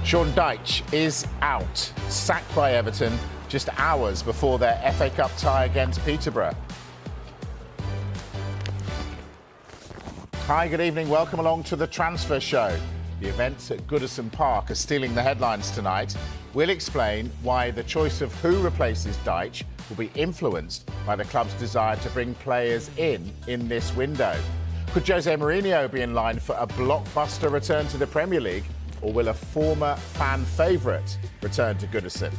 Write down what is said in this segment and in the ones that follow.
Sean Dyche is out, sacked by Everton just hours before their FA Cup tie against Peterborough. Hi, good evening. Welcome along to the Transfer Show. The events at Goodison Park are stealing the headlines tonight. We'll explain why the choice of who replaces Dyche will be influenced by the club's desire to bring players in this window. Could Jose Mourinho be in line for a blockbuster return to the Premier League, or will a former fan favourite return to Goodison?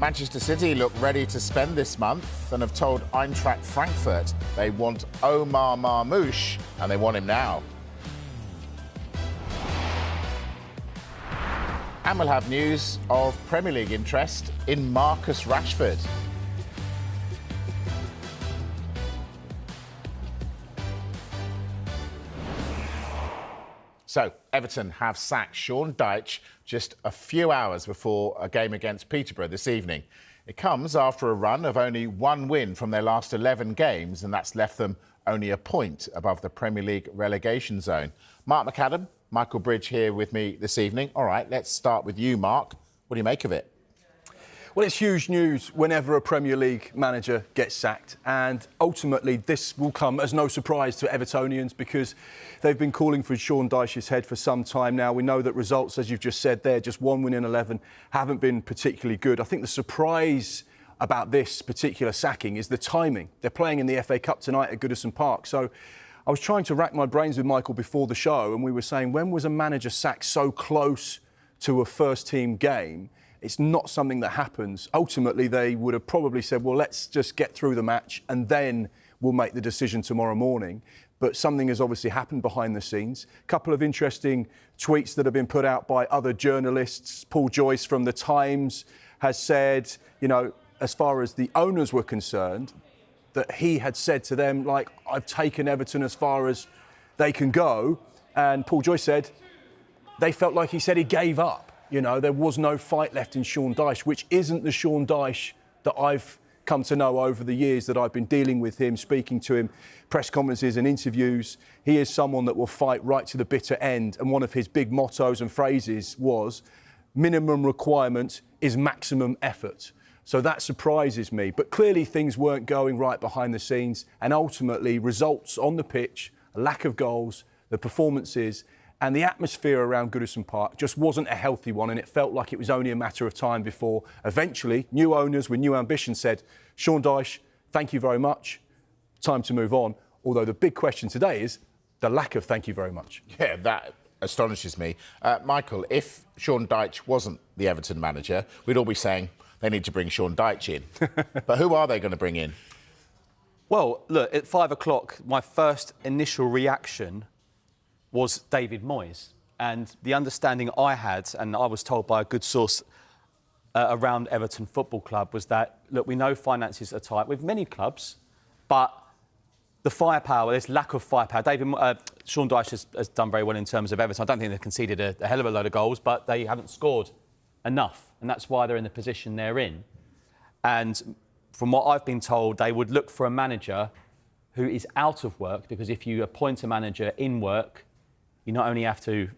Manchester City look ready to spend this month and have told Eintracht Frankfurt they want Omar Marmoush and they want him now. And we'll have news of Premier League interest in Marcus Rashford. So, Everton have sacked Sean Dyche just a few hours before a game against Peterborough this evening. It comes after a run of only one win from their last 11 games, and that's left them only a point above the Premier League relegation zone. Mark McAdam, Michael Bridge here with me this evening. All right, let's start with you, Mark. What do you make of it? Well, it's huge news whenever a Premier League manager gets sacked, and ultimately this will come as no surprise to Evertonians because they've been calling for Sean Dyche's head for some time now. We know that results, as you've just said there, just one win in 11, haven't been particularly good. I think the surprise about this particular sacking is the timing. They're playing in the FA Cup tonight at Goodison Park, so I was trying to rack my brains with Michael before the show, and we were saying, when was a manager sacked so close to a first-team game? It's not something that happens. Ultimately, they would have probably said, well, let's just get through the match and then we'll make the decision tomorrow morning. But something has obviously happened behind the scenes. A couple of interesting tweets that have been put out by other journalists. Paul Joyce from The Times has said, you know, as far as the owners were concerned, that he had said to them, like, I've taken Everton as far as they can go. And Paul Joyce said they felt like he said he gave up. You know, there was no fight left in Sean Dyche, which isn't the Sean Dyche that I've come to know over the years that I've been dealing with him, speaking to him, press conferences and interviews. He is someone that will fight right to the bitter end. And one of his big mottos and phrases was, minimum requirement is maximum effort. So that surprises me. But clearly things weren't going right behind the scenes. And ultimately, results on the pitch, a lack of goals, the performances, and the atmosphere around Goodison Park just wasn't a healthy one, and it felt like it was only a matter of time before eventually new owners with new ambitions said, Sean Dyche, thank you very much, time to move on. Although the big question today is the lack of thank you very much. Yeah, that astonishes me. Michael, if Sean Dyche wasn't the Everton manager, we'd all be saying they need to bring Sean Dyche in. But who are they going to bring in? Well, look, at 5 o'clock, my first initial reaction was David Moyes. And the understanding I had, and I was told by a good source around Everton Football Club, was that, look, we know finances are tight with many clubs, but the firepower, there's lack of firepower. Sean Dyche has done very well in terms of Everton. I don't think they've conceded a hell of a load of goals, but they haven't scored enough, and that's why they're in the position they're in. And from what I've been told, they would look for a manager who is out of work, because if you appoint a manager in work, you not only have to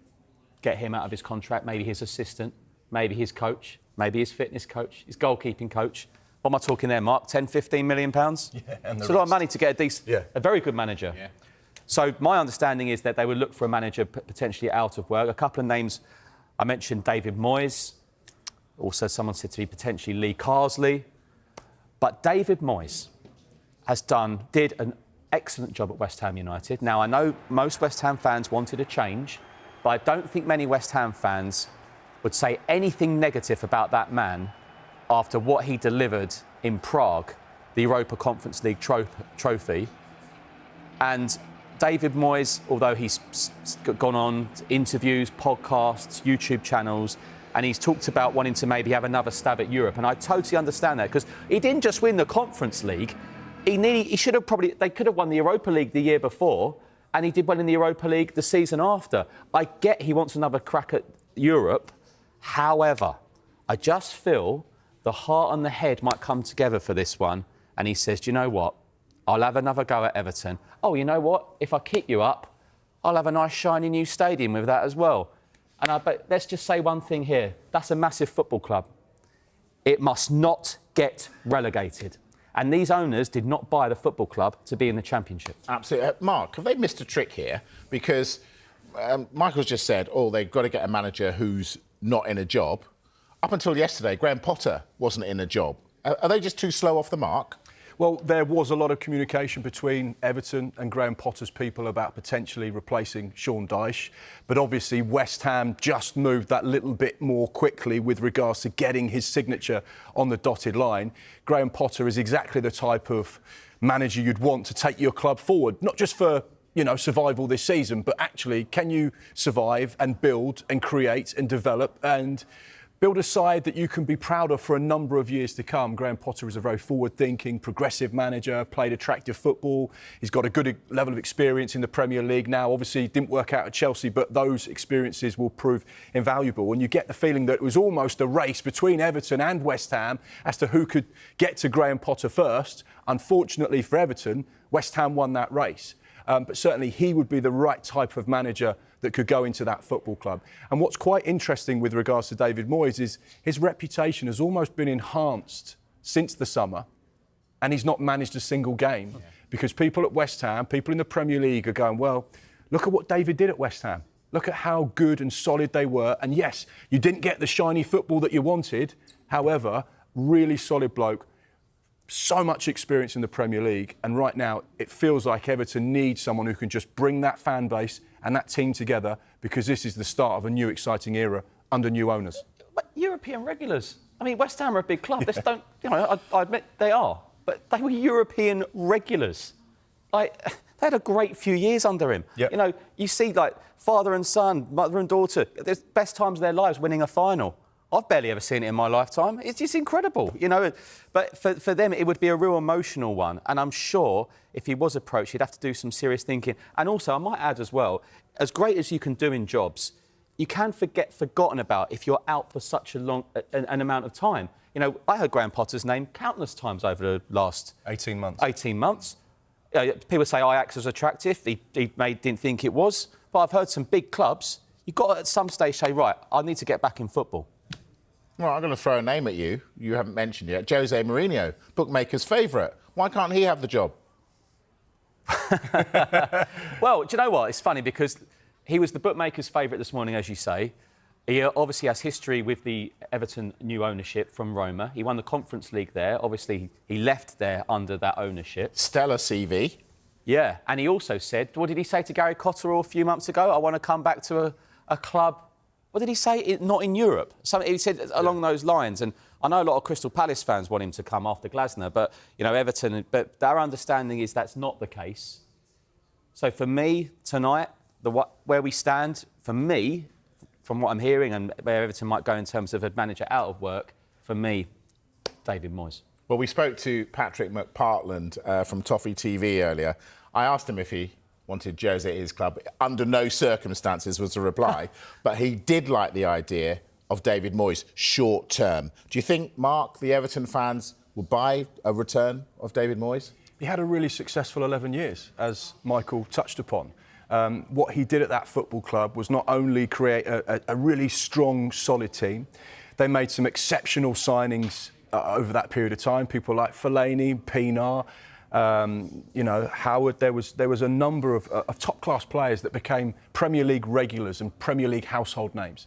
get him out of his contract, maybe his assistant, maybe his coach, maybe his fitness coach, his goalkeeping coach. What am I talking there, Mark? 10, 15 million pounds? Yeah, and it's a lot of money to get a very good manager. Yeah. So my understanding is that they would look for a manager potentially out of work. A couple of names, I mentioned David Moyes. Also, someone said to me potentially Lee Carsley. But David Moyes did an excellent job at West Ham United. Now, I know most West Ham fans wanted a change, but I don't think many West Ham fans would say anything negative about that man after what he delivered in Prague, the Europa Conference League trophy. And David Moyes, although he's gone on interviews, podcasts, YouTube channels, and he's talked about wanting to maybe have another stab at Europe, and I totally understand that, because he didn't just win the Conference League. They could have won the Europa League the year before, and he did well in the Europa League the season after. I get he wants another crack at Europe. However, I just feel the heart and the head might come together for this one. And he says, do you know what? I'll have another go at Everton. Oh, you know what? If I keep you up, I'll have a nice shiny new stadium with that as well. But let's just say one thing here. That's a massive football club. It must not get relegated. And these owners did not buy the football club to be in the Championship. Absolutely. Mark, have they missed a trick here? Because Michael's just said, they've got to get a manager who's not in a job. Up until yesterday, Graham Potter wasn't in a job. Are they just too slow off the mark? Well, there was a lot of communication between Everton and Graham Potter's people about potentially replacing Sean Dyche. But obviously, West Ham just moved that little bit more quickly with regards to getting his signature on the dotted line. Graham Potter is exactly the type of manager you'd want to take your club forward, not just for survival this season, but actually, can you survive and build and create and develop and build a side that you can be proud of for a number of years to come? Graham Potter is a very forward-thinking, progressive manager, played attractive football. He's got a good level of experience in the Premier League now. Obviously, didn't work out at Chelsea, but those experiences will prove invaluable. And you get the feeling that it was almost a race between Everton and West Ham as to who could get to Graham Potter first. Unfortunately for Everton, West Ham won that race. But certainly he would be the right type of manager that could go into that football club. And what's quite interesting with regards to David Moyes is his reputation has almost been enhanced since the summer, and he's not managed a single game. Yeah. Because people at West Ham, people in the Premier League are going, well, look at what David did at West Ham. Look at how good and solid they were. And yes, you didn't get the shiny football that you wanted. However, really solid bloke. So much experience in the Premier League, and right now it feels like Everton needs someone who can just bring that fan base and that team together, because this is the start of a new exciting era under new owners. But European regulars. I mean, West Ham are a big club. Yeah. I admit they are, but they were European regulars. They had a great few years under him. Yep. You see father and son, mother and daughter, the best times of their lives winning a final. I've barely ever seen it in my lifetime. It's just incredible, But for them, it would be a real emotional one. And I'm sure if he was approached, he'd have to do some serious thinking. And also, I might add as well, as great as you can do in jobs, you can get forgotten about if you're out for such a long an amount of time. I heard Graham Potter's name countless times over the last 18 months. 18 months. People say Ajax was attractive. He didn't think it was. But I've heard some big clubs. You've got to at some stage say, right, I need to get back in football. Well, I'm going to throw a name at you. You haven't mentioned yet. Jose Mourinho, bookmaker's favourite. Why can't he have the job? Well, do you know what? It's funny because he was the bookmaker's favourite this morning, as you say. He obviously has history with the Everton new ownership from Roma. He won the Conference League there. Obviously, he left there under that ownership. Stellar CV. Yeah, and he also said, what did he say to Gary Cotterill a few months ago? I want to come back to a club. What did he say? Not in Europe. He said along those lines. And I know a lot of Crystal Palace fans want him to come after Glasner, but, Everton... But our understanding is that's not the case. So for me, tonight, where we stand, for me, from what I'm hearing and where Everton might go in terms of a manager out of work, for me, David Moyes. Well, we spoke to Patrick McPartland from Toffee TV earlier. I asked him if he wanted Jose at his club. Under no circumstances was the reply. But he did like the idea of David Moyes, short term. Do you think, Mark, the Everton fans will buy a return of David Moyes? He had a really successful 11 years, as Michael touched upon. What he did at that football club was not only create a really strong, solid team, they made some exceptional signings over that period of time. People like Fellaini, Pienaar, Howard. There was a number of top-class players that became Premier League regulars and Premier League household names.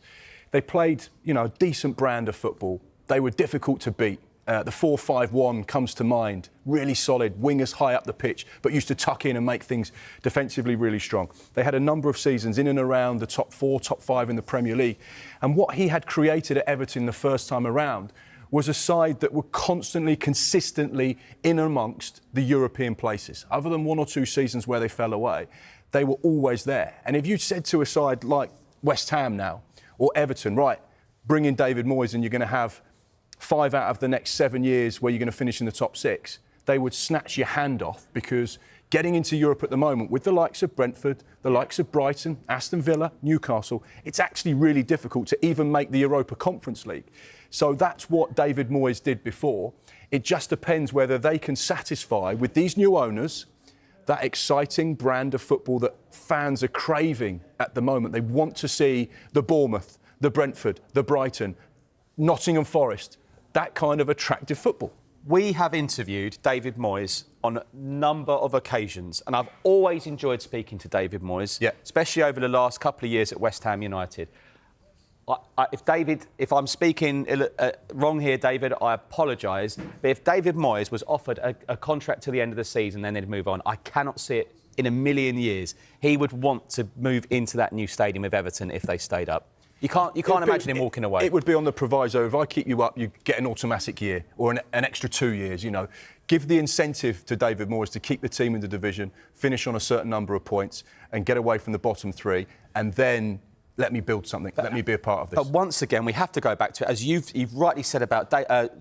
They played, a decent brand of football. They were difficult to beat. The 4-5-1 comes to mind. Really solid, wingers high up the pitch, but used to tuck in and make things defensively really strong. They had a number of seasons in and around the top 4, top 5 in the Premier League. And what he had created at Everton the first time around was a side that were constantly, consistently in amongst the European places. Other than 1 or 2 seasons where they fell away, they were always there. And if you said to a side like West Ham now, or Everton, right, bring in David Moyes and you're going to have 5 out of the next 7 years where you're going to finish in the top 6, they would snatch your hand off, because getting into Europe at the moment with the likes of Brentford, the likes of Brighton, Aston Villa, Newcastle, it's actually really difficult to even make the Europa Conference League. So that's what David Moyes did before. It just depends whether they can satisfy with these new owners that exciting brand of football that fans are craving at the moment. They want to see the Bournemouth, the Brentford, the Brighton, Nottingham Forest, that kind of attractive football. We have interviewed David Moyes on a number of occasions, and I've always enjoyed speaking to David Moyes, especially over the last couple of years at West Ham United. If I'm speaking wrong here, David, I apologise. But if David Moyes was offered a contract to the end of the season, then they'd move on. I cannot see it in a million years. He would want to move into that new stadium with Everton if they stayed up. You can't imagine him walking away. It would be on the proviso, if I keep you up, you get an automatic year or an extra 2 years, you know. Give the incentive to David Moyes to keep the team in the division, finish on a certain number of points and get away from the bottom three, and then let me build something, let me be a part of this. But once again, we have to go back to, as you've rightly said about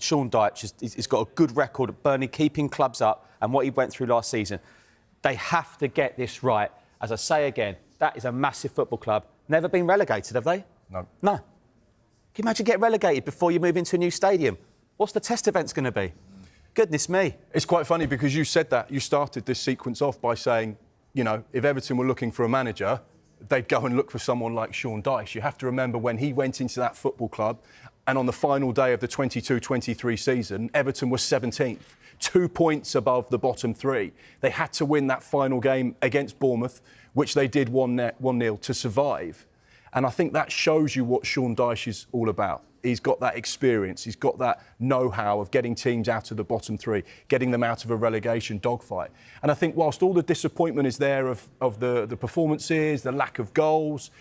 Sean Dyche, he's got a good record at Burnley, keeping clubs up, and what he went through last season. They have to get this right. As I say again, that is a massive football club. Never been relegated, have they? No. No. Can you imagine getting relegated before you move into a new stadium? What's the test events going to be? Goodness me. It's quite funny because you said that. You started this sequence off by saying, you know, if Everton were looking for a manager, they'd go and look for someone like Sean Dyche. You have to remember when he went into that football club and on the final day of the 22-23 season, Everton was 17th, 2 points above the bottom three. They had to win that final game against Bournemouth, which they did 1-0 to survive. And I think that shows you what Sean Dyche is all about. He's got that experience, he's got that know-how of getting teams out of the bottom three, getting them out of a relegation dogfight. And I think whilst all the disappointment is there of the performances, the lack of goals,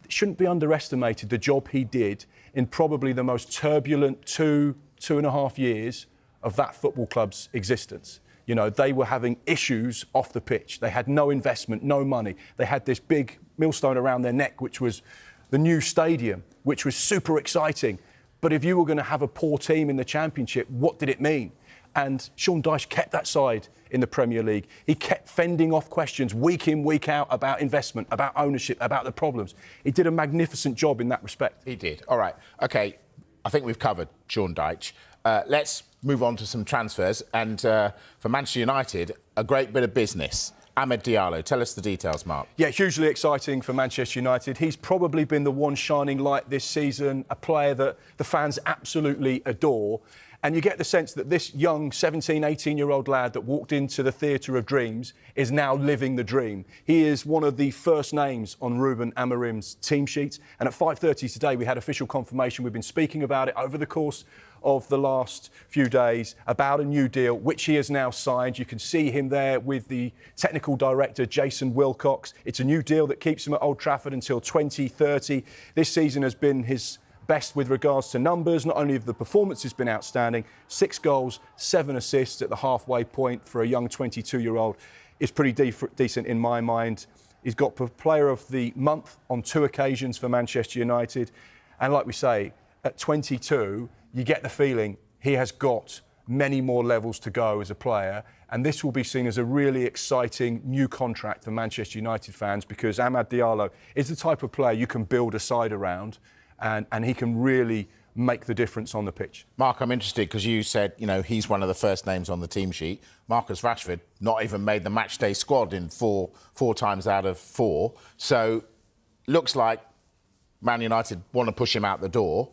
it shouldn't be underestimated the job he did in probably the most turbulent 2.5 years of that football club's existence. You know, they were having issues off the pitch. They had no investment, no money. They had this big millstone around their neck, which was the new stadium, which was super exciting. But if you were going to have a poor team in the Championship, what did it mean? And Sean Dyche kept that side in the Premier League. He kept fending off questions week in, week out about investment, about ownership, about the problems. He did a magnificent job in that respect. He did. All right. OK, I think we've covered Sean Dyche. Let's move on to some transfers. And for Manchester United, a great bit of business. Diallo, tell us the details, Mark. Yeah, hugely exciting for Manchester United. He's probably been the one shining light this season, a player that the fans absolutely adore. And you get the sense that this young 17, 18-year-old lad that walked into the theatre of dreams is now living the dream. He is one of the first names on Ruben Amorim's team sheet. And at 5:30 today, we had official confirmation. We've been speaking about it over the course of the last few days about a new deal, which he has now signed. You can see him there with the technical director, Jason Wilcox. It's a new deal that keeps him at Old Trafford until 2030. This season has been his best with regards to numbers. Not only have the performance has been outstanding, 6 goals, 7 assists at the halfway point for a young 22-year-old is pretty decent in my mind. He's got Player of the Month on 2 occasions for Manchester United. And like we say, at 22, you get the feeling he has got many more levels to go as a player. And this will be seen as a really exciting new contract for Manchester United fans because Amad Diallo is the type of player you can build a side around and he can really make the difference on the pitch. Mark, I'm interested because you said, you know, he's one of the first names on the team sheet. Marcus Rashford not even made the matchday squad in four times out of 4. So looks like Man United want to push him out the door.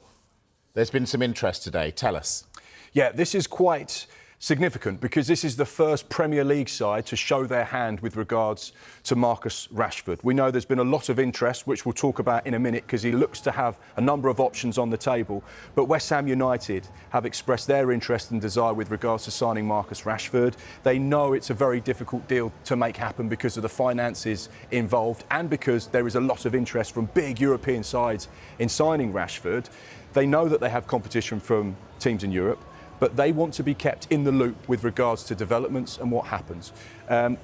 There's been some interest today. Tell us. Yeah, this is quite significant because this is the first Premier League side to show their hand with regards to Marcus Rashford. We know there's been a lot of interest, which we'll talk about in a minute, because he looks to have a number of options on the table. But West Ham United have expressed their interest and desire with regards to signing Marcus Rashford. They know it's a very difficult deal to make happen because of the finances involved and because there is a lot of interest from big European sides in signing Rashford. They know that they have competition from teams in Europe, but they want to be kept in the loop with regards to developments and what happens. A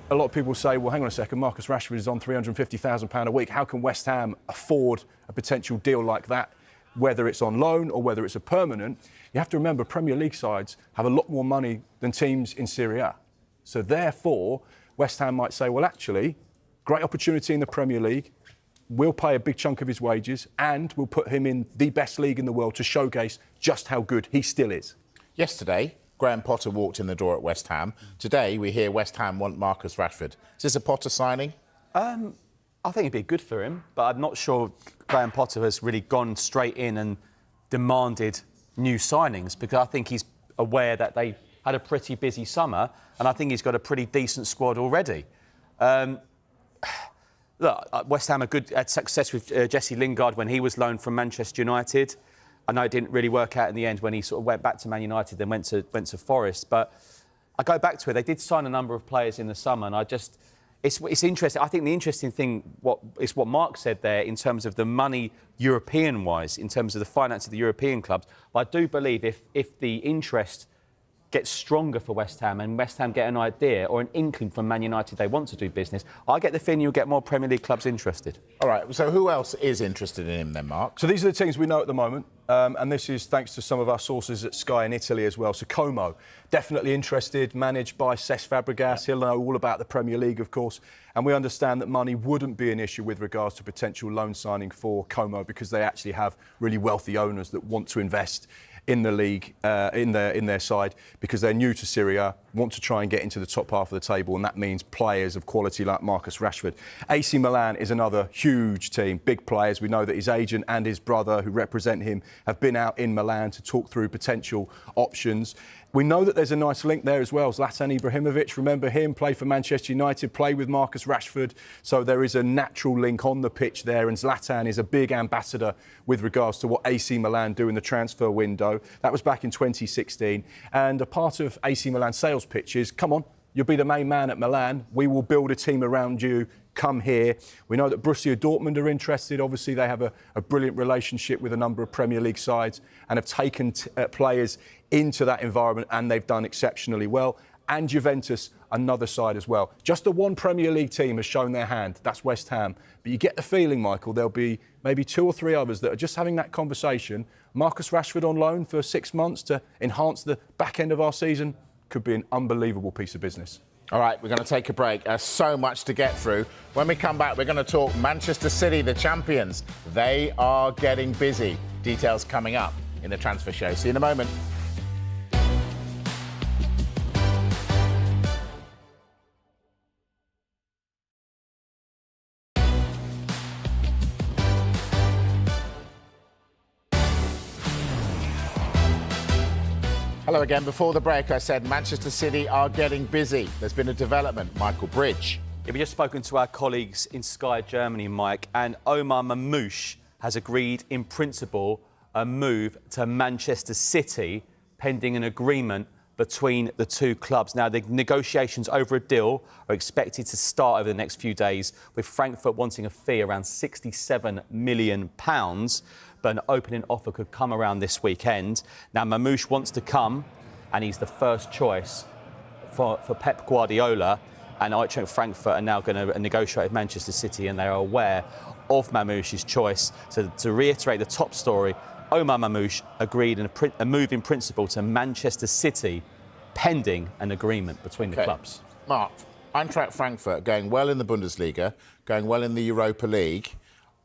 lot of people say, well, hang on a second, Marcus Rashford is on £350,000 a week. How can West Ham afford a potential deal like that, whether it's on loan or whether it's a permanent? You have to remember, Premier League sides have a lot more money than teams in Serie A. So therefore, West Ham might say, well, actually, great opportunity in the Premier League. We'll pay a big chunk of his wages and we'll put him in the best league in the world to showcase just how good he still is. Yesterday, Graham Potter walked in the door at West Ham. Today, we hear West Ham want Marcus Rashford. Is this a Potter signing? I think it'd be good for him, but I'm not sure Graham Potter has really gone straight in and demanded new signings, because I think he's aware that they had a pretty busy summer, and I think he's got a pretty decent squad already. Look, West Ham had success with Jesse Lingard when he was loaned from Manchester United. I know it didn't really work out in the end when he sort of went back to Man United, then went to Forest. But I go back to it. They did sign a number of players in the summer, and it's interesting. I think the interesting thing is what Mark said there in terms of the money European-wise, in terms of the finance of the European clubs. But I do believe if the interest gets stronger for West Ham and West Ham get an idea or an inkling from Man United they want to do business, I get the feeling you'll get more Premier League clubs interested. All right, so who else is interested in him then, Mark? So these are the teams we know at the moment, and this is thanks to some of our sources at Sky in Italy as well. So Como, definitely interested, managed by Cesc Fabregas. He'll know all about the Premier League, of course, and we understand that money wouldn't be an issue with regards to potential loan signing for Como, because they actually have really wealthy owners that want to invest in the league, in their side, because they're new to Serie A, want to try and get into the top half of the table, and that means players of quality like Marcus Rashford. AC Milan is another huge team, big players. We know that his agent and his brother, who represent him, have been out in Milan to talk through potential options. We know that there's a nice link there as well. Zlatan Ibrahimovic, remember him, played for Manchester United, played with Marcus Rashford. So there is a natural link on the pitch there, and Zlatan is a big ambassador with regards to what AC Milan do in the transfer window. That was back in 2016. And a part of AC Milan's sales pitch is, come on, you'll be the main man at Milan. We will build a team around you. Come here. We know that Borussia Dortmund are interested. Obviously, they have a brilliant relationship with a number of Premier League sides and have taken players into that environment, and they've done exceptionally well. And Juventus, another side as well. Just the one Premier League team has shown their hand. That's West Ham. But you get the feeling, Michael, there'll be maybe 2 or 3 others that are just having that conversation. Marcus Rashford on loan for 6 months to enhance the back end of our season could be an unbelievable piece of business. All right, we're going to take a break. So much to get through. When we come back, we're going to talk Manchester City, the champions. They are getting busy. Details coming up in the transfer show. See you in a moment. Hello again. Before the break, I said Manchester City are getting busy. There's been a development. Michael Bridge. Yeah, we've just spoken to our colleagues in Sky Germany, Mike, and Omar Mamouche has agreed in principle a move to Manchester City pending an agreement between the two clubs. Now, the negotiations over a deal are expected to start over the next few days, with Frankfurt wanting a fee around £67 million. But an opening offer could come around this weekend. Now, Mamouche wants to come, and he's the first choice for Pep Guardiola. And Eintracht Frankfurt are now going to negotiate with Manchester City, and they are aware of Mamouche's choice. So to reiterate the top story, Omar Mamouche agreed a move in principle to Manchester City, pending an agreement between the clubs. Mark, Eintracht Frankfurt going well in the Bundesliga, going well in the Europa League.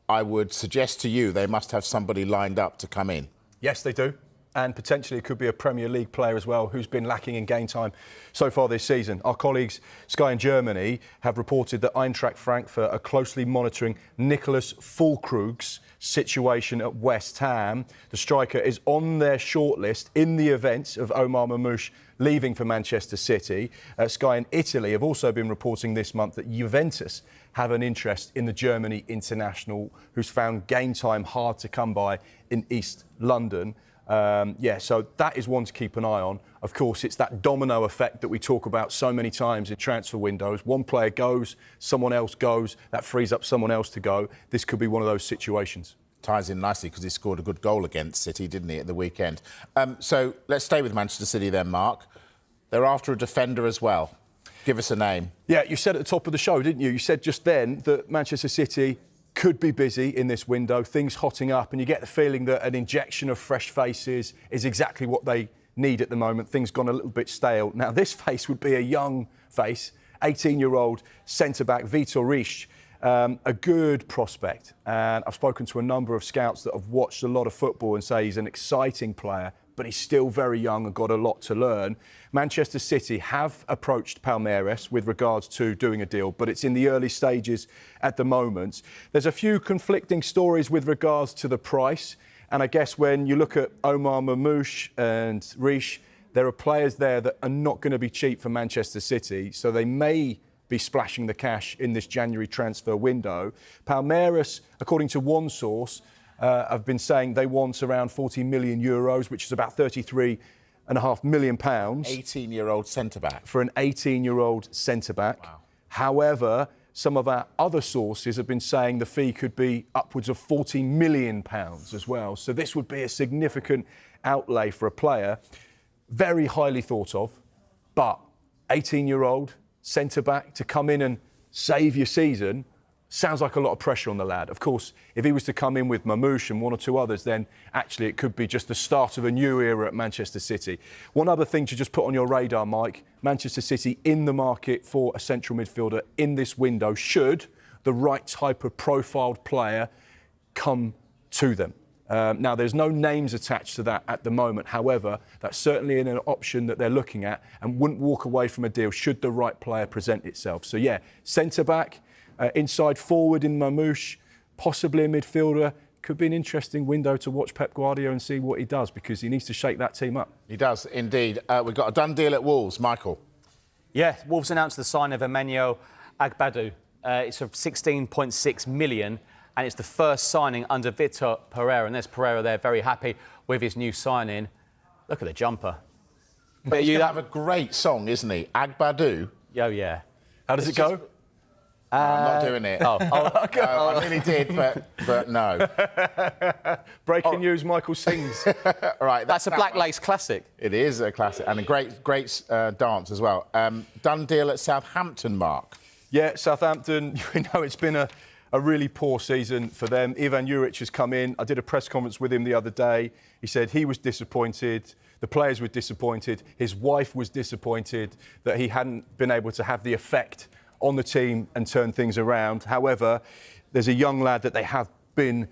I would suggest to you they must have somebody lined up to come in. Yes, they do. And potentially it could be a Premier League player as well who's been lacking in game time so far this season. Our colleagues, Sky in Germany, have reported that Eintracht Frankfurt are closely monitoring Nicholas Füllkrug's situation at West Ham. The striker is on their shortlist in the event of Omar Mamouche leaving for Manchester City. Sky in Italy have also been reporting this month that Juventus have an interest in the Germany international, who's found game time hard to come by in East London. So that is one to keep an eye on. Of course, it's that domino effect that we talk about so many times in transfer windows. One player goes, someone else goes, that frees up someone else to go. This could be one of those situations. Ties in nicely because he scored a good goal against City, didn't he, at the weekend? So let's stay with Manchester City then, Mark. They're after a defender as well. Give us a name. Yeah, you said at the top of the show, didn't you? You said just then that Manchester City could be busy in this window, things hotting up, and you get the feeling that an injection of fresh faces is exactly what they need at the moment. Things gone a little bit stale. Now, this face would be a young face, 18-year-old centre-back Vitor Risch, a good prospect. And I've spoken to a number of scouts that have watched a lot of football and say he's an exciting player, but he's still very young and got a lot to learn. Manchester City have approached Palmeiras with regards to doing a deal, but it's in the early stages at the moment. There's a few conflicting stories with regards to the price, and I guess when you look at Omar Mamouche and Riche, there are players there that are not going to be cheap for Manchester City, so they may be splashing the cash in this January transfer window. Palmeiras, according to one source, have been saying they want around 40 million euros, which is about £33.5 million. 18-year-old centre-back. For an 18-year-old centre-back. Wow. However, some of our other sources have been saying the fee could be upwards of £40 million as well. So this would be a significant outlay for a player. Very highly thought of, but 18-year-old centre-back to come in and save your season sounds like a lot of pressure on the lad. Of course, if he was to come in with Mamouche and one or two others, then actually it could be just the start of a new era at Manchester City. One other thing to just put on your radar, Mike, Manchester City in the market for a central midfielder in this window should the right type of profiled player come to them. Now, there's no names attached to that at the moment. However, that's certainly an option that they're looking at and wouldn't walk away from a deal should the right player present itself. So, yeah, centre-back, inside forward in Mamouche, possibly a midfielder. Could be an interesting window to watch Pep Guardiola and see what he does because he needs to shake that team up. He does, indeed. We've got a done deal at Wolves. Michael. Yeah, Wolves announced the sign of Emmanuel Agbadou. It's for 16.6 million. And it's the first signing under Vitor Pereira. And there's Pereira there, very happy with his new signing. Look at the jumper. But he's going to have a great song, isn't he? Agbadou. Oh, yeah. How does it go? No, I'm not doing it. I really did, but no. Breaking news, Michael sings. Right, That's a Black Lace classic. It is a classic and a great dance as well. Done deal at Southampton, Mark. Yeah, Southampton, you know, it's been a really poor season for them. Ivan Juric has come in. I did a press conference with him the other day. He said he was disappointed. The players were disappointed. His wife was disappointed that he hadn't been able to have the effect on the team and turn things around. However, there's a young lad that they have been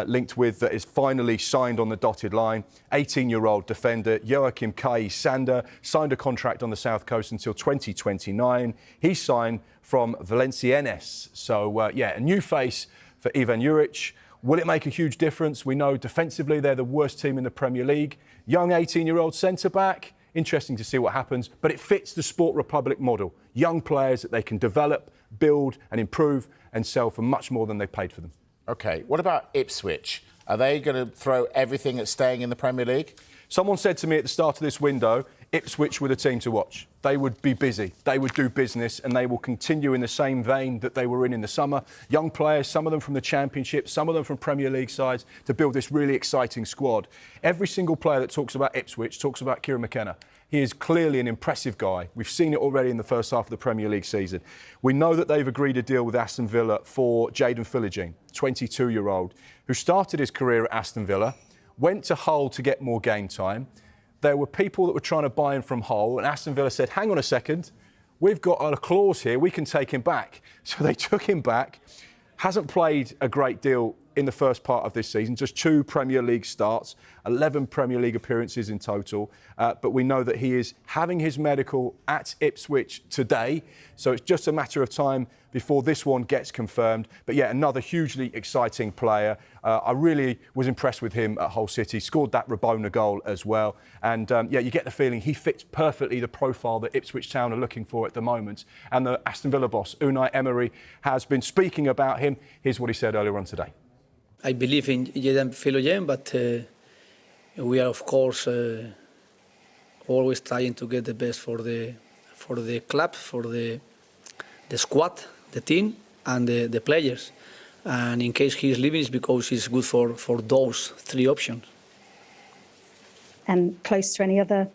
linked with that is finally signed on the dotted line. 18-year-old defender Joachim Kai Sander signed a contract on the South Coast until 2029. He signed from Valenciennes. So, yeah, a new face for Ivan Juric. Will it make a huge difference? We know defensively they're the worst team in the Premier League. Young 18-year-old centre-back. Interesting to see what happens. But it fits the Sport Republic model. Young players that they can develop, build and improve and sell for much more than they paid for them. OK, what about Ipswich? Are they going to throw everything at staying in the Premier League? Someone said to me at the start of this window, Ipswich were the team to watch. They would be busy, they would do business, and they will continue in the same vein that they were in the summer. Young players, some of them from the Championship, some of them from Premier League sides, to build this really exciting squad. Every single player that talks about Ipswich talks about Kieran McKenna. He is clearly an impressive guy. We've seen it already in the first half of the Premier League season. We know that they've agreed a deal with Aston Villa for Jayden Philogene, 22-year-old, who started his career at Aston Villa, went to Hull to get more game time. There were people that were trying to buy him from Hull, and Aston Villa said, hang on a second, we've got a clause here, we can take him back. So they took him back. Hasn't played a great deal in the first part of this season, just 2 Premier League starts, 11 Premier League appearances in total. But we know that he is having his medical at Ipswich today. So it's just a matter of time before this one gets confirmed. But yeah, another hugely exciting player. I really was impressed with him at Hull City. Scored that Rabona goal as well. And yeah, you get the feeling he fits perfectly the profile that Ipswich Town are looking for at the moment. And the Aston Villa boss, Unai Emery, has been speaking about him. Here's what he said earlier on today. I believe in Jayden Philogene, but we are, of course, always trying to get the best for the club, for the squad, the team, and the players. And in case he is leaving, it's because he's good for those 3 options. And close to any other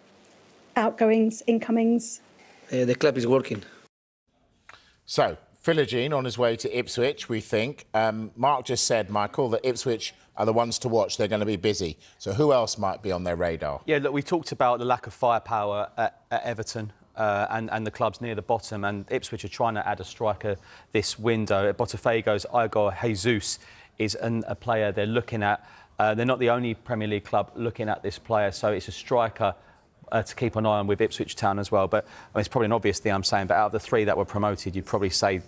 outgoings, incomings? The club is working. So, Philogene on his way to Ipswich, we think. Mark just said, Michael, that Ipswich are the ones to watch. They're going to be busy. So who else might be on their radar? Yeah, look, we talked about the lack of firepower at Everton and the clubs near the bottom, and Ipswich are trying to add a striker this window. Botafogo's Igor Jesus is a player they're looking at. They're not the only Premier League club looking at this player, so it's a striker to keep an eye on with Ipswich Town as well. But I mean, it's probably an obvious thing I'm saying, but out of the 3 that were promoted, you'd probably say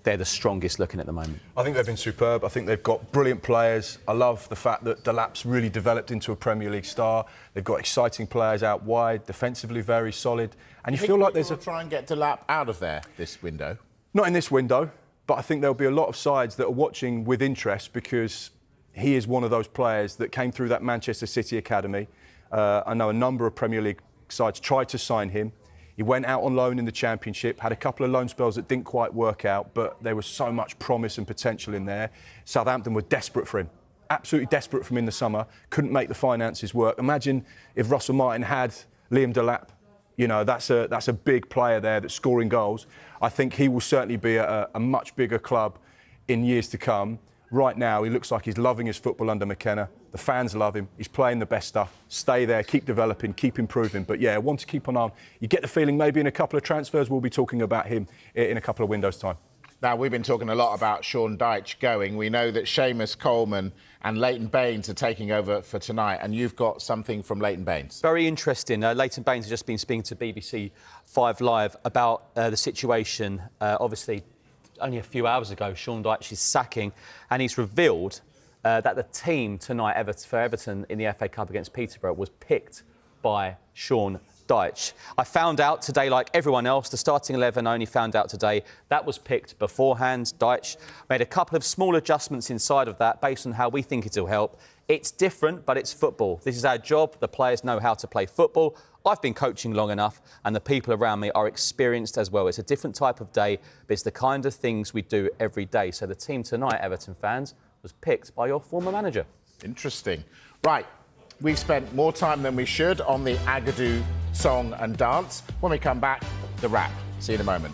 they're the strongest looking at the moment. I think they've been superb. I think they've got brilliant players. I love the fact that Delap's really developed into a Premier League star. They've got exciting players out wide, defensively very solid. And you feel like there's try and get Delap out of there this window? Not in this window, but I think there'll be a lot of sides that are watching with interest because he is one of those players that came through that Manchester City academy. I know a number of Premier League sides tried to sign him. He went out on loan in the Championship, had a couple of loan spells that didn't quite work out, but there was so much promise and potential in there. Southampton were desperate for him, absolutely desperate for him in the summer, couldn't make the finances work. Imagine if Russell Martin had Liam Delap. You know, that's a big player there that's scoring goals. I think he will certainly be a much bigger club in years to come. Right now, he looks like he's loving his football under McKenna. The fans love him. He's playing the best stuff. Stay there, keep developing, keep improving. But yeah, one to keep an eye on. You get the feeling maybe in a couple of transfers we'll be talking about him in a couple of windows' time. Now, we've been talking a lot about Sean Dyche going. We know that Seamus Coleman and Leighton Baines are taking over for tonight, and you've got something from Leighton Baines. Very interesting. Leighton Baines has just been speaking to BBC 5 Live about the situation. Obviously, only a few hours ago, Sean Dyche's sacking, and he's revealed that the team tonight for Everton in the FA Cup against Peterborough was picked by Sean Dyche. I found out today, like everyone else, the starting 11 I only found out today, that was picked beforehand. Dyche made a couple of small adjustments inside of that based on how we think it'll help. It's different, but it's football. This is our job. The players know how to play football. I've been coaching long enough, and the people around me are experienced as well. It's a different type of day, but it's the kind of things we do every day. So the team tonight, Everton fans, was picked by your former manager. Interesting. Right, we've spent more time than we should on the Agadoo song and dance. When we come back, the rap. See you in a moment.